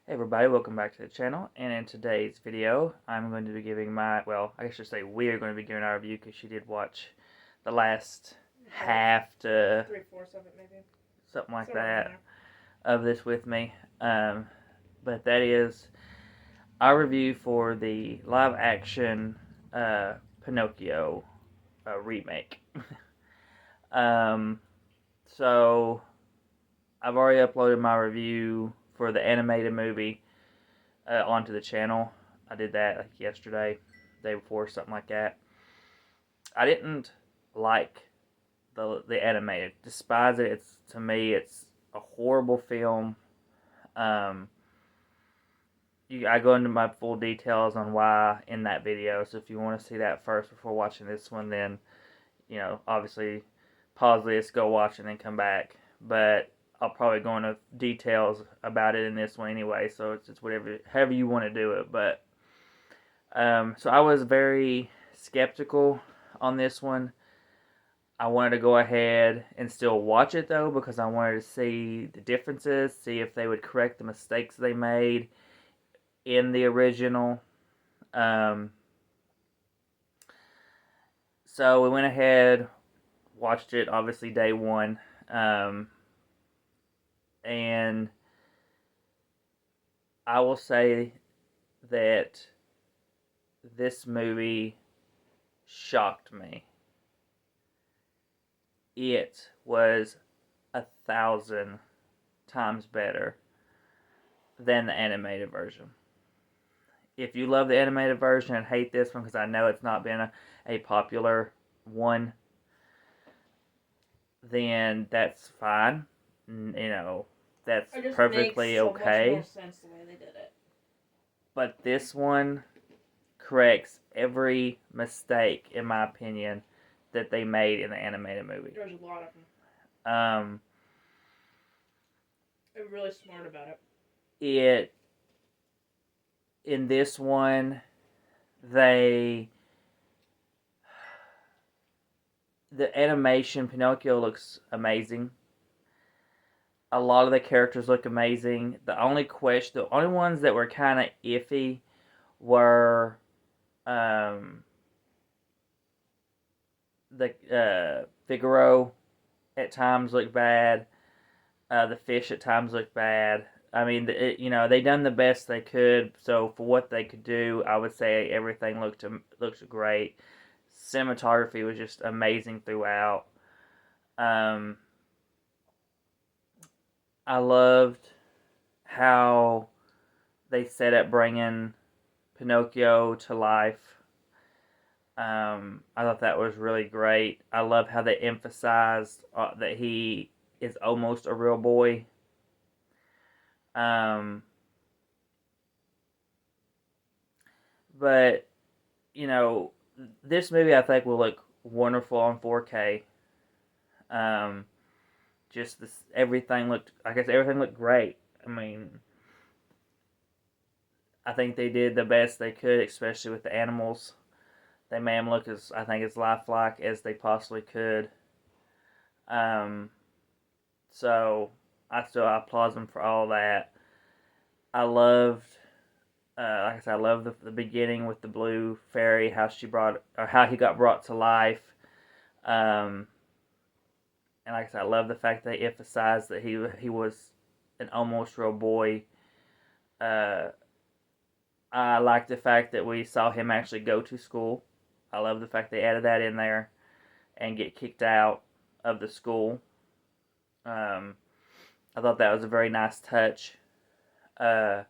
Hey everybody, welcome back to the channel, and in today's video, I'm going to be giving I should say we're going to be giving our review because she did watch the last half to 3/4 of it, maybe. something like Somewhere around that of this with me. But that is our review for the live action Pinocchio remake. um, so I've already uploaded my review for the animated movie onto the channel. I did that like yesterday, day before, something like that. I didn't like the animated. Despise it. It's to me, it's a horrible film. Um, I go into my full details on why in that video. So if you want to see that first before watching this one, then obviously pause this, go watch, and then come back. But I'll probably go into details about it in this one anyway. So it's just however you want to do it. But so I was very skeptical on this one. I wanted to go ahead and still watch it though because I wanted to see the differences, see if they would correct the mistakes they made in the original. Um, so we went ahead, watched it obviously day one, and I will say that this movie shocked me. It was 1,000 times better than the animated version. If you love the animated version and hate this one, because I know it's not been a popular one, then that's fine. That's It just perfectly makes so okay. much more sense the way they did it. But this one corrects every mistake, in my opinion, that they made in the animated movie. There's a lot of them. Um, They're really smart about it. In this one, the animation, Pinocchio looks amazing. A lot of the characters look amazing. The only ones that were kind of iffy were the Figaro at times looked bad. The fish at times looked bad. I mean, they done the best they could. So for what they could do, I would say everything looked great. Cinematography was just amazing throughout. Um, I loved how they set up bringing Pinocchio to life. I thought that was really great. I love how they emphasized that he is almost a real boy. Um, but this movie I think will look wonderful on 4K. Um, just I guess everything looked great. I mean, I think they did the best they could, especially with the animals. They made them look as lifelike as they possibly could. Um, so I applaud them for all that. I loved, like I said, I love the beginning with the blue fairy, how he got brought to life. Um, and like I said, I love the fact they emphasized that he was an almost real boy. Uh, I like the fact that we saw him actually go to school. I love the fact they added that in there and get kicked out of the school. Um, I thought that was a very nice touch. Uh,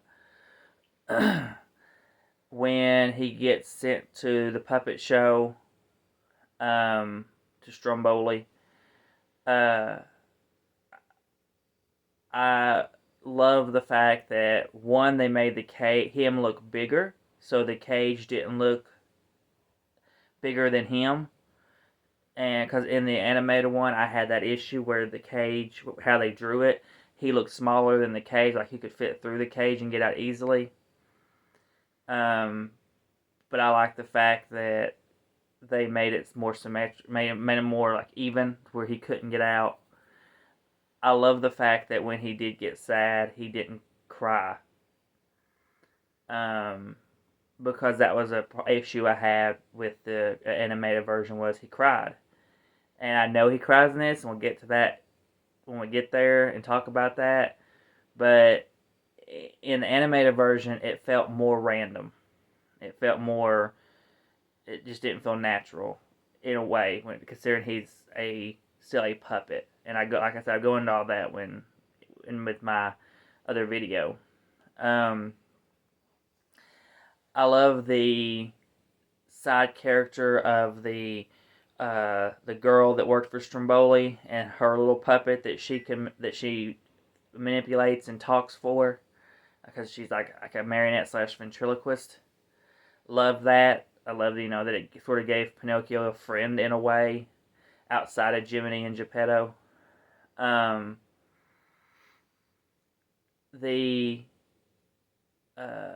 when he gets sent to the puppet show, to Stromboli, uh, I love the fact that one, they made him look bigger, so the cage didn't look bigger than him. And because in the animated one, I had that issue where the cage, how they drew it, he looked smaller than the cage, like he could fit through the cage and get out easily. But I like the fact that they made it more symmetric, made it more like even, where he couldn't get out. I love the fact that when he did get sad, he didn't cry. Um, because that was a issue I had with the animated version was he cried, and I know he cries in this, and we'll get to that when we get there and talk about that. But in the animated version, it felt more random. It felt more. It just didn't feel natural in a way, when considering he's still a puppet. And I go, like I said, I go into all that with my other video. Um, I love the side character of the girl that worked for Stromboli and her little puppet that she manipulates and talks for, because she's like a marionette slash ventriloquist. Love that. I love that it sort of gave Pinocchio a friend in a way outside of Jiminy and Geppetto. Um, the uh,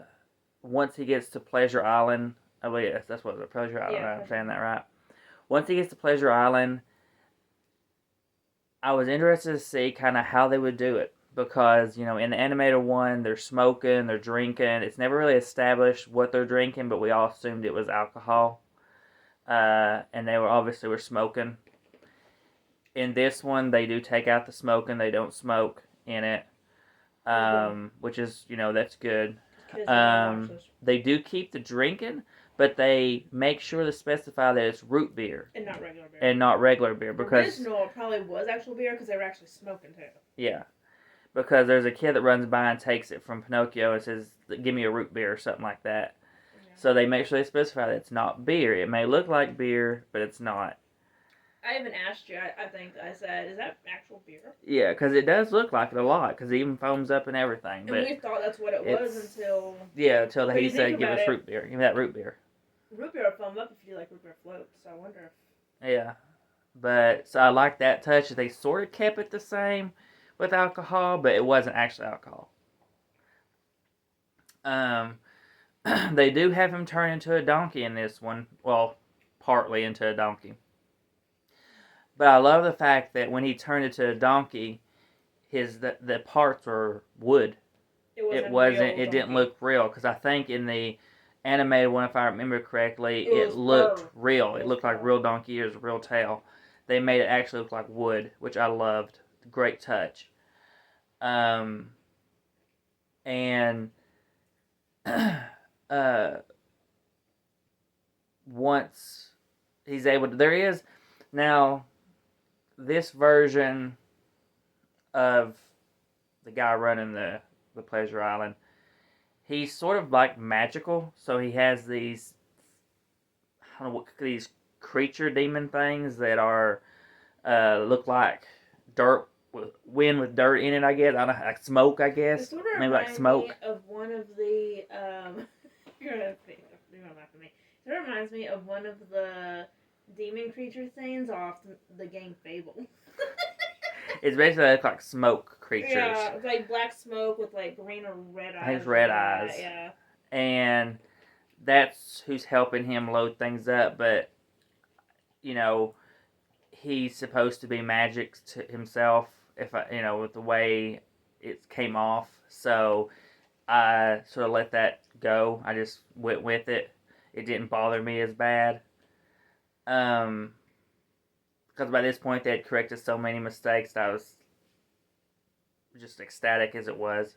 Once he gets to Pleasure Island, I believe that's what it was, Pleasure Island. Yeah, I'm saying that right. Once he gets to Pleasure Island, I was interested to see kind of how they would do it, because in the animated one they're smoking, they're drinking. It's never really established what they're drinking, but we all assumed it was alcohol, and they were smoking. In this one, they do take out the smoking. They don't smoke in it, which is that's good. They do keep the drinking, but they make sure to specify that it's root beer and not regular beer. and not regular beer, because original probably was actual beer because they were actually smoking too. yeah, because there's a kid that runs by and takes it from Pinocchio and says, "Give me a root beer" or something like that. Yeah. So they make sure they specify that it's not beer. It may look like beer, but it's not. I even asked you. I think I said, "Is that actual beer?" Yeah, because it does look like it a lot, because it even foams up and everything. And but we thought that's what it was until until he said, "Give us root beer. Give me that root beer." Root beer will foam up if you do like root beer floats. So I wonder if. Yeah, but so I like that touch. They sort of kept it the same with alcohol, but it wasn't actually alcohol. They do have him turn into a donkey in this one. Well, partly into a donkey. But I love the fact that when he turned into a donkey, the parts were wood. It wasn't. It didn't look real, because I think in the animated one, if I remember correctly, it looked real. It looked like real donkey ears, real tail. They made it actually look like wood, which I loved. Great touch. And once he's able to, there is now this version of the guy running the Pleasure Island. He's sort of like magical, so he has these, I don't know, these creature demon things that are look like dirt, wind with dirt in it. I guess I don't know, like smoke. I guess it sort of maybe like smoke. Me of one of the you're gonna laugh at me. It reminds me of one of the demon creature things off the game Fable. It's basically like smoke creatures. Yeah, it's like black smoke with like green or red eyes. I think it's red eyes. Yeah. And that's who's helping him load things up, but he's supposed to be magic to himself, if with the way it came off. So I sort of let that go. I just went with it. It didn't bother me as bad. Because by this point they had corrected so many mistakes that I was just ecstatic as it was.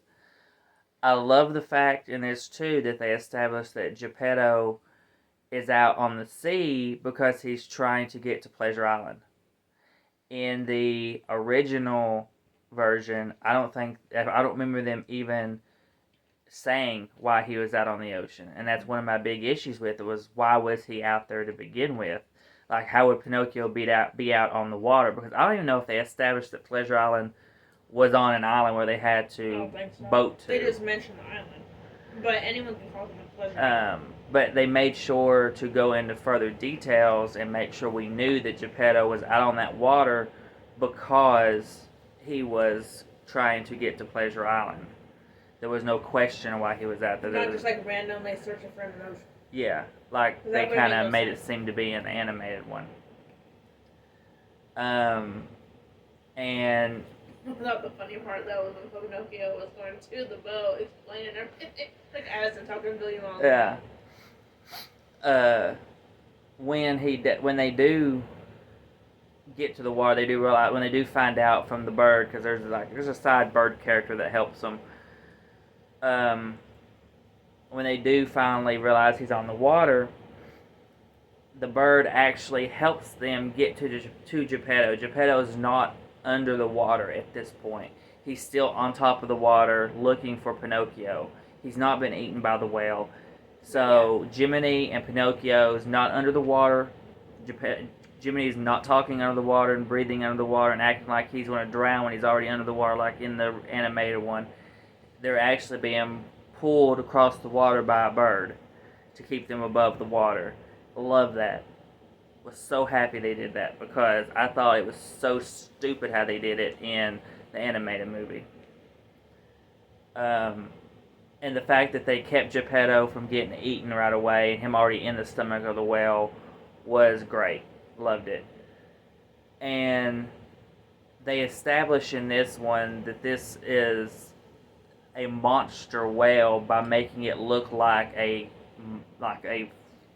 I love the fact in this too that they established that Geppetto is out on the sea because he's trying to get to Pleasure Island. In the original version, I don't remember them even saying why he was out on the ocean, and that's one of my big issues with it, was why was he out there to begin with? Like, how would Pinocchio be out on the water? Because I don't even know if they established that Pleasure Island was on an island where they had to boat to. They just mentioned the island, but anyone can call them a Pleasure Island. But they made sure to go into further details and make sure we knew that Geppetto was out on that water because he was trying to get to Pleasure Island. There was no question why he was out there. Not just like randomly searching for an ocean. Yeah, like they kind of made it seem to be an animated one. And I thought the funny part though was when Pinocchio was going to the boat, explaining everything, like Addison talking to Billy Wong. Yeah. When they do get to the water, they do realize when they do find out from the bird, because there's a side bird character that helps them. When they do finally realize he's on the water, the bird actually helps them get to Geppetto. Geppetto is not under the water at this point. He's still on top of the water looking for Pinocchio. He's not been eaten by the whale. So Jiminy and Pinocchio is not under the water. Jiminy is not talking under the water and breathing under the water and acting like he's going to drown when he's already under the water, like in the animated one. They're actually being pulled across the water by a bird to keep them above the water. Love that. Was so happy they did that because I thought it was so stupid how they did it in the animated movie. And the fact that they kept Geppetto from getting eaten right away and him already in the stomach of the whale was great. Loved it. And they establish in this one that this is a monster whale by making it look like a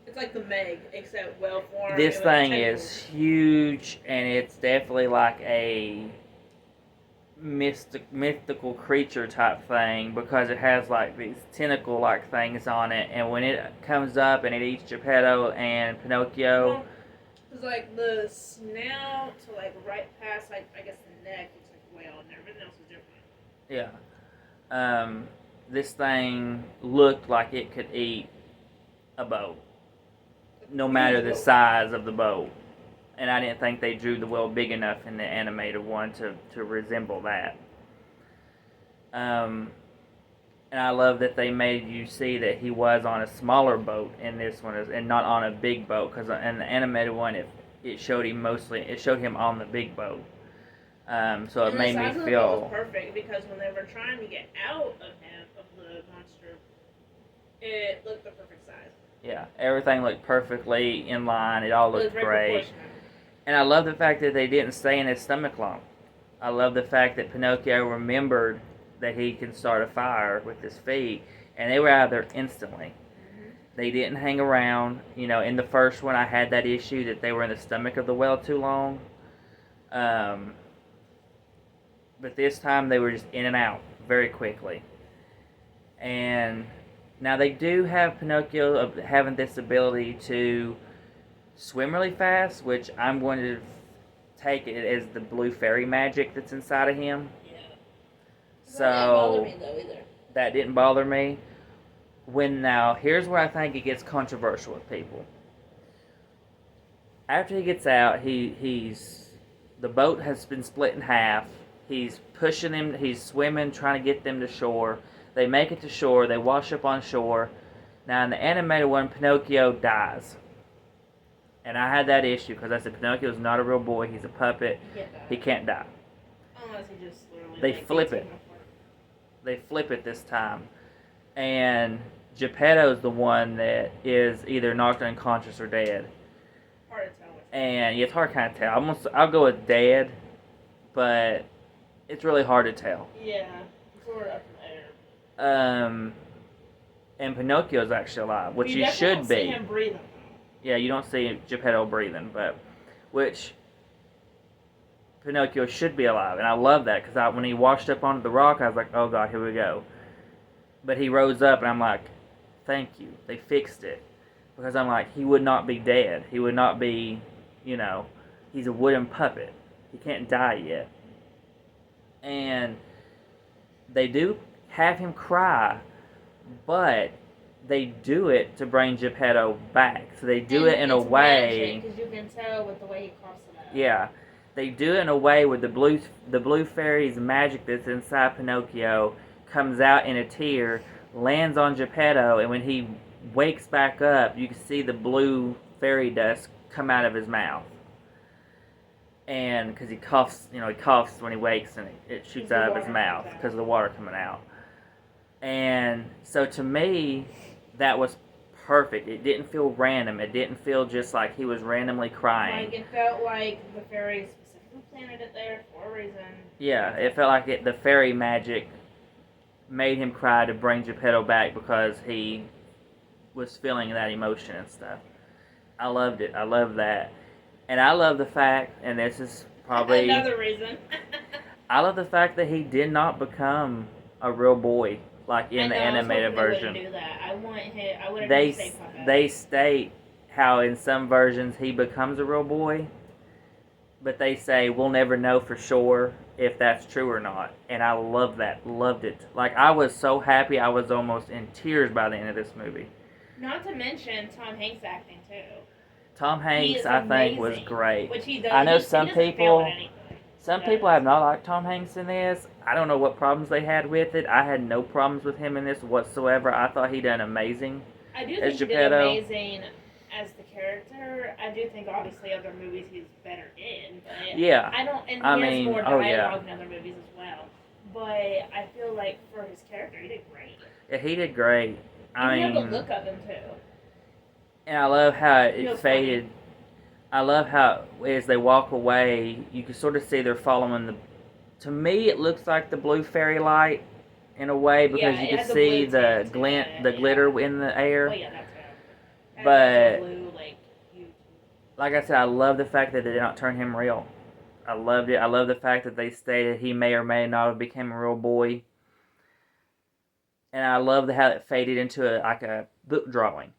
It's like the Meg, except whale form. This thing is huge, and it's definitely like a mythical creature type thing because it has like these tentacle like things on it, and when it comes up and it eats Geppetto and Pinocchio, it's like the snout to like right past like I guess the neck looks like whale, and everything else is different. Yeah. This thing looked like it could eat a boat, no matter the size of the boat. And I didn't think they drew the whale big enough in the animated one to resemble that. And I love that they made you see that he was on a smaller boat in this one, and not on a big boat. Because in the animated one, it showed him on the big boat. So it made me feel. The size of the boat was perfect because when they were trying to get out of the monster, it looked the perfect size. Yeah, everything looked perfectly in line. It all looked great. And I love the fact that they didn't stay in his stomach long. I love the fact that Pinocchio remembered that he can start a fire with his feet, and they were out of there instantly. Mm-hmm. They didn't hang around. You know, in the first one, I had that issue that they were in the stomach of the whale too long. But this time, they were just in and out very quickly. And now they do have Pinocchio having this ability to swim really fast, which I'm going to take it as the blue fairy magic that's inside of him. Yeah. So that didn't bother me though either. That didn't bother me. Here's where I think it gets controversial with people. After he gets out, the boat has been split in half. He's pushing him. He's swimming, trying to get them to shore. They make it to shore. They wash up on shore. Now in the animated one, Pinocchio dies. And I had that issue because I said Pinocchio's not a real boy. He's a puppet. He can't die. Unless he just literally. They flip it. They flip it this time. And Geppetto's the one that is either knocked unconscious or dead. Hard to tell. And it's hard to kind of tell. I'll go with dead, but it's really hard to tell. Yeah, sort of up in the air. And Pinocchio's actually alive, which he should be. See him breathing. Yeah, you don't see Geppetto breathing, but which Pinocchio should be alive, and I love that because when he washed up onto the rock, I was like, "Oh God, here we go." But he rose up, and I'm like, "Thank you, they fixed it," because I'm like, he would not be dead. He would not be, he's a wooden puppet. He can't die yet, and they do have him cry, but they do it to bring Geppetto back. So they do it in a way. Because you can tell with the way he coughs it out. Yeah, they do it in a way where the blue fairy's magic that's inside Pinocchio comes out in a tear, lands on Geppetto, and when he wakes back up, you can see the blue fairy dust come out of his mouth. And because he coughs when he wakes, and it shoots out of his mouth because of the water coming out. And so to me, that was perfect. It didn't feel random. It didn't feel just like he was randomly crying. Like it felt like the fairy specifically We planted it there for a reason. Yeah, it felt like the fairy magic made him cry to bring Geppetto back because he was feeling that emotion and stuff. I loved it. I love that. And I love the fact, and this is probably another reason. I love the fact that he did not become a real boy like in the animated version. They do that. I want him. I wanted They him to stay puppet. they state how in some versions he becomes a real boy, but they say we'll never know for sure if that's true or not. And I love that. Loved it. Like I was so happy I was almost in tears by the end of this movie. Not to mention Tom Hanks acting too. Tom Hanks, I think, was great. Which he does. I know he some people. Some people have not liked Tom Hanks in this. I don't know what problems they had with it. I had no problems with him in this whatsoever. I thought he done amazing. I do as think he Geppetto. did amazing as the character. I do think obviously other movies he's better in, but Yeah. I don't. And I he mean, has more oh, dialogue yeah. in other movies as well. But I feel like for his character, he did great. Yeah, he did great. I And mean, you have the look of him too. and I love how it Feels faded. funny. I love how as they walk away, you can sort of see they're following the. To me, it looks like the blue fairy light, in a way, because you can see the glint, the glitter in the air. Well, yeah, that's it. But blue, huge. Like I said, I love the fact that they did not turn him real. I loved it. I love the fact that they stated he may or may not have become a real boy. And I love how it faded into a book drawing.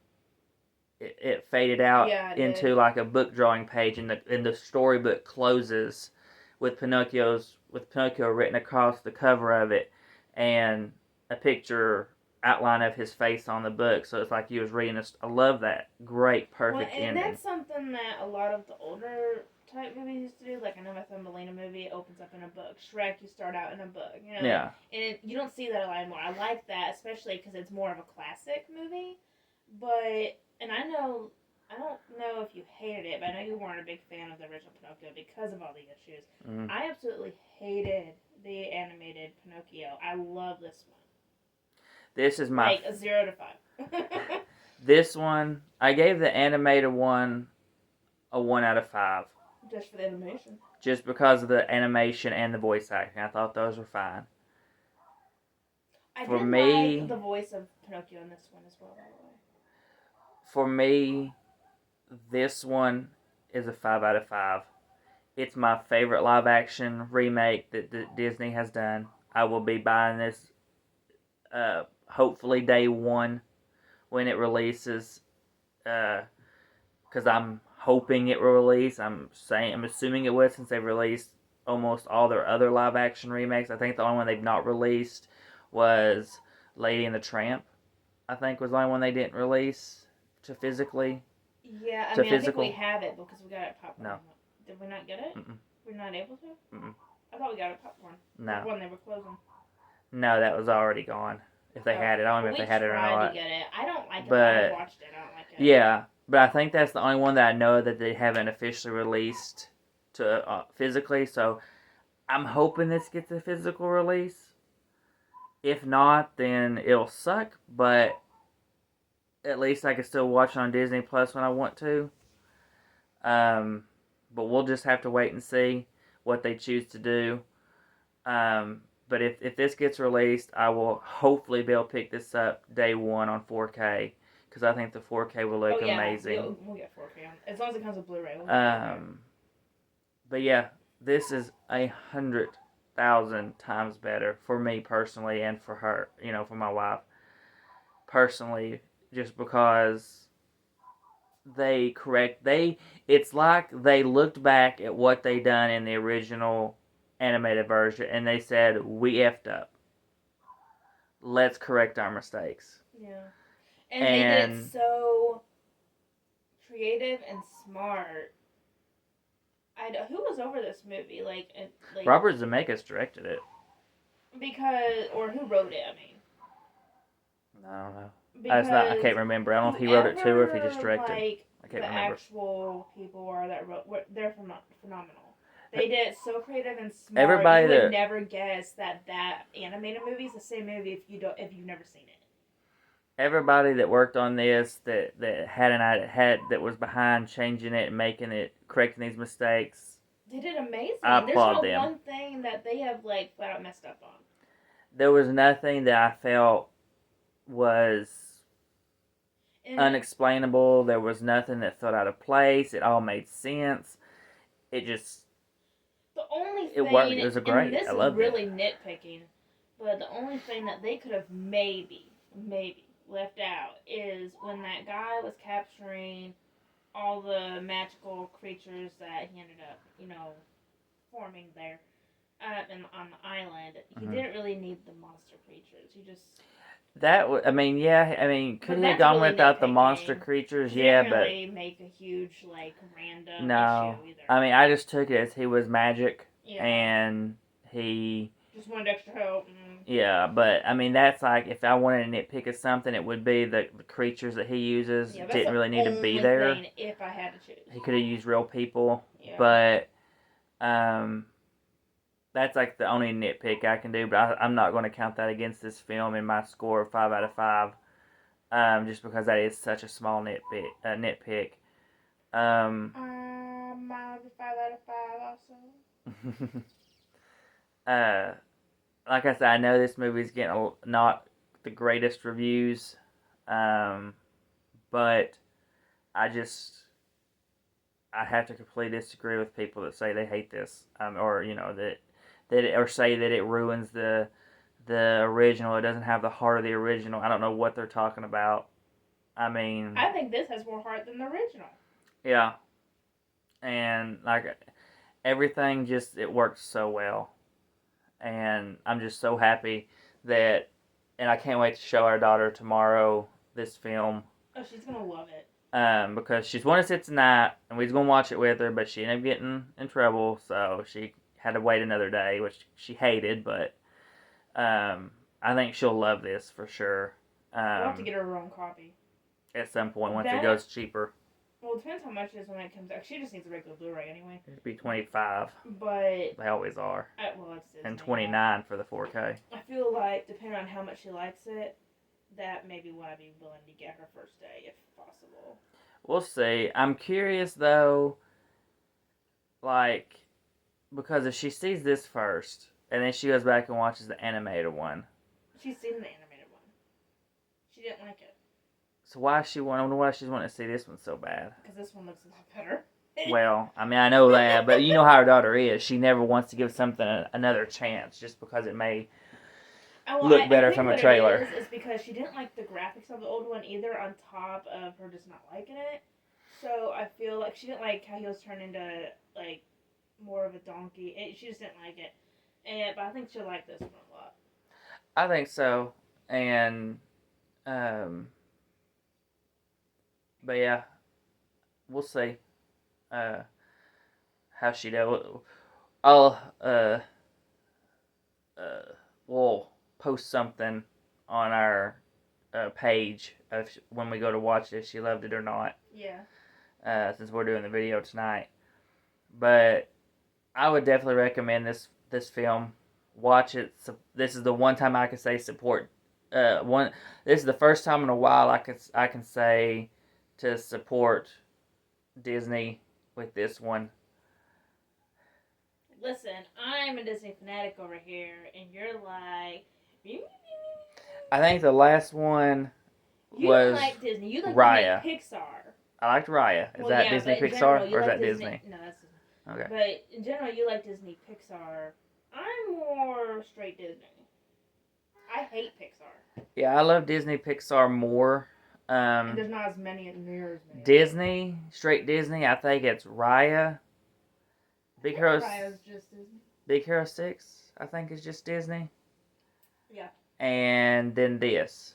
It faded out into like a book drawing page, and the storybook closes with Pinocchio written across the cover of it, and a picture outline of his face on the book. So it's like you was reading this. I love that. Great, perfect ending. And that's something that a lot of the older type movies used to do. Like I know my Thumbelina movie, it opens up in a book. Shrek, you start out in a book. You know? Yeah. And you don't see that a lot anymore. I like that, especially because it's more of a classic movie. But and I don't know if you hated it, but I know you weren't a big fan of the original Pinocchio because of all the issues. Mm. I absolutely hated the animated Pinocchio. I love this one. This is my a 0 to 5. This one, I gave the animated one a 1 out of 5. Just for the animation. Just because of the animation and the voice acting, I thought those were fine. I did like the voice of Pinocchio in this one as well, by the way. For me, this one is a 5 out of 5. It's my favorite live action remake that Disney has done. I will be buying this hopefully day one when it releases, because I'm hoping it will release. I'm assuming it would, since they've released almost all their other live action remakes. I think the only one they've not released was Lady and the Tramp. I think was the only one they didn't release to physically. Yeah, I think we have it because we got it popcorn. No. Did we not get it? Mm-mm. We're not able to? Mm-mm. I thought we got it popcorn. No. When they were closing. No, that was already gone. If they had it, I don't know if they had it or not. We tried to get it. I don't like it, but I watched it. I don't like it. Yeah, but I think that's the only one that I know that they haven't officially released to physically. So I'm hoping this gets a physical release. If not, then it'll suck. But at least I can still watch it on Disney Plus when I want to. But we'll just have to wait and see what they choose to do. But if this gets released, I will hopefully be able to pick this up day one on 4K, because I think the 4K will look amazing. We'll get 4K as long as it comes with Blu-ray. But yeah, this is 100,000 times better for me personally, and for her, for my wife personally, just because it's like they looked back at what they done in the original animated version and they said, we effed up, let's correct our mistakes. Yeah. And they did it so creative and smart. Who was over this movie? Robert Zemeckis directed it. Or who wrote it, I mean. I don't know. I can't remember. I don't know if he wrote it too or if he just directed. I can't remember. The actual people that wrote, they're phenomenal. They did it so creative and smart. You would never guess that animated movie is the same movie if you've never seen it. Everybody that worked on this, that had that was behind changing it and making it, correcting these mistakes, They did amazing. I There's applaud not them. one thing that they have like flat out messed up on. There was nothing that I felt was And unexplainable. There was nothing that felt out of place. It all made sense. It just the only it worked. thing, It was and great. this I is loved it. really nitpicking, but the only thing that they could have maybe left out is when that guy was capturing all the magical creatures that he ended up, forming there on the island. He didn't really need the monster creatures. He just. I mean, yeah. I mean, could But he have that's gone really without the monster nitpicking. creatures? They Yeah, didn't but really make a huge random no. issue either. I mean, I just took it as he was magic, Yeah. and he Just wanted extra help. yeah. But I mean, that's like if I wanted to nitpick at something, it would be the creatures that he uses Yeah, that's didn't really need to be only there. thing if I had to choose. He could have used real people, Yeah. but that's like the only nitpick I can do. But I'm not going to count that against this film in my score of 5 out of 5. Just because that is such a small nitpick. Might be 5 out of 5 also. Like I said, I know this movie's getting not the greatest reviews, but I have to completely disagree with people that say they hate this, or or say that it ruins the original. It doesn't have the heart of the original. I don't know what they're talking about. I mean, I think this has more heart than the original. Yeah, and everything it works so well, and I'm just so happy that, and I can't wait to show our daughter tomorrow this film. Oh, she's gonna love it. Because she's wanted to sit tonight, and we was gonna watch it with her, but she ended up getting in trouble, so she had to wait another day, which she hated. But I think she'll love this for sure. We'll have to get her own copy At some point once it goes cheaper. Well, it depends how much it is when it comes out. She just needs a regular Blu-ray anyway. It'd be $25. But they always are. Well, it's Disney, and $29 for the 4K. I feel like depending on how much she likes it, that may be what I'd be willing to get her first day if possible. We'll see. I'm curious though, because if she sees this first and then she goes back and watches the animated one. She's seen the animated one. She didn't like it. So why I wonder why she's wanting to see this one so bad. Because this one looks a lot better. Well, I mean, I know that, but you know how her daughter is. She never wants to give something another chance just because it may look better from a trailer. It is because she didn't like the graphics of the old one either, on top of her just not liking it. So I feel like she didn't like how he was turned into more of a donkey. She just didn't like it. But I think she'll like this one a lot. I think so, and but yeah, we'll see how she does. I'll we'll post something on our page of when we go to watch it, if she loved it or not. Yeah. Since we're doing the video tonight, but I would definitely recommend this film. Watch it. This is the one time I can say support. This is the first time in a while I can say to support Disney with this one. Listen, I'm a Disney fanatic over here, and you're like. I think the last one was you don't like Disney. You like Raya. Disney Pixar. I liked Raya. Is that Disney Pixar or is that Disney? No, that's Disney. Okay. But in general, you like Disney Pixar. I'm more straight Disney. I hate Pixar. Yeah, I love Disney Pixar more. And there's not as many near as many. Disney, straight Disney. I think it's Raya. Raya's just Disney. Big Hero 6, I think, is just Disney. Yeah. And then this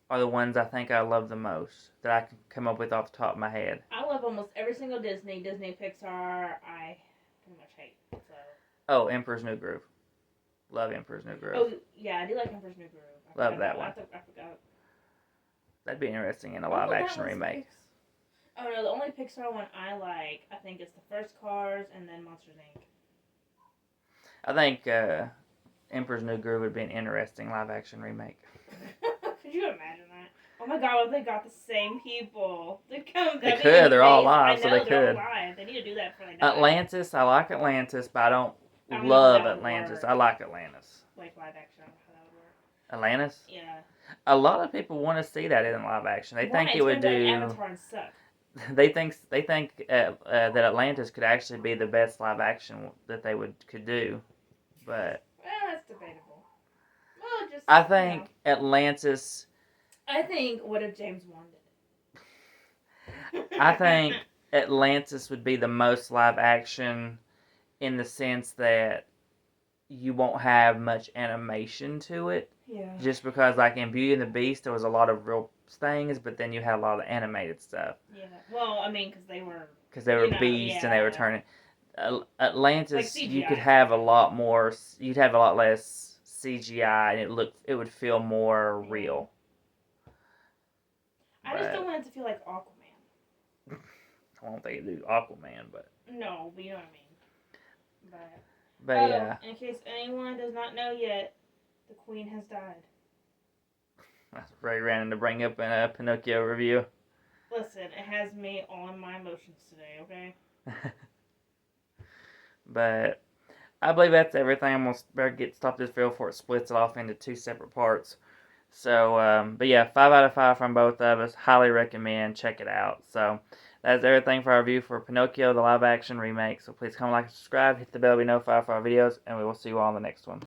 are the ones I think I love the most that I can come up with off the top of my head. I love almost every single Disney Pixar. I pretty much hate. So. Oh, Emperor's New Groove. Love Emperor's New Groove. Oh yeah, I do like Emperor's New Groove. Love that one. I forgot. That'd be interesting in a live action remake. Oh no, the only Pixar one I like, I think, is the first Cars and then Monsters Inc. I think Emperor's New Groove would be an interesting live action remake. Could you imagine that? Oh my god, what if they got the same people to come? They could. They're all alive, so they they're could. all alive. They need to do that before they die. Atlantis, I like Atlantis, but I don't I don't know how love that would Atlantis. work. I like Atlantis. Like live action, I don't know how that would work. Atlantis? Yeah. A lot of people want to see that in live action. They think It's it would gonna be do. like Avatar and suck. They think that Atlantis could actually be the best live action that they could do, but Well, that's debatable. Well, just I think Atlantis. I think what if James Wan did it? I think Atlantis would be the most live action in the sense that you won't have much animation to it. Yeah. Just because, like in Beauty and the Beast, there was a lot of real things, but then you had a lot of animated stuff. Yeah. Well, I mean, because they were beasts and they were turning. Atlantis, like you could have a lot more. You'd have a lot less CGI, and it would feel more real. I just don't want it to feel like Aquaman. I don't think it'd do Aquaman, but no, but you know what I mean. But yeah. In case anyone does not know yet, the Queen has died. That's very random to bring up in a Pinocchio review. Listen, it has me on my emotions today, okay? But I believe that's everything. I'm going to stop this video before it splits it off into 2 separate parts. So, but yeah, 5 out of 5 from both of us. Highly recommend. Check it out. So, that's everything for our review for Pinocchio, the live action remake. So, please comment, like, and subscribe. Hit the bell to be notified for our videos. And we will see you all in the next one.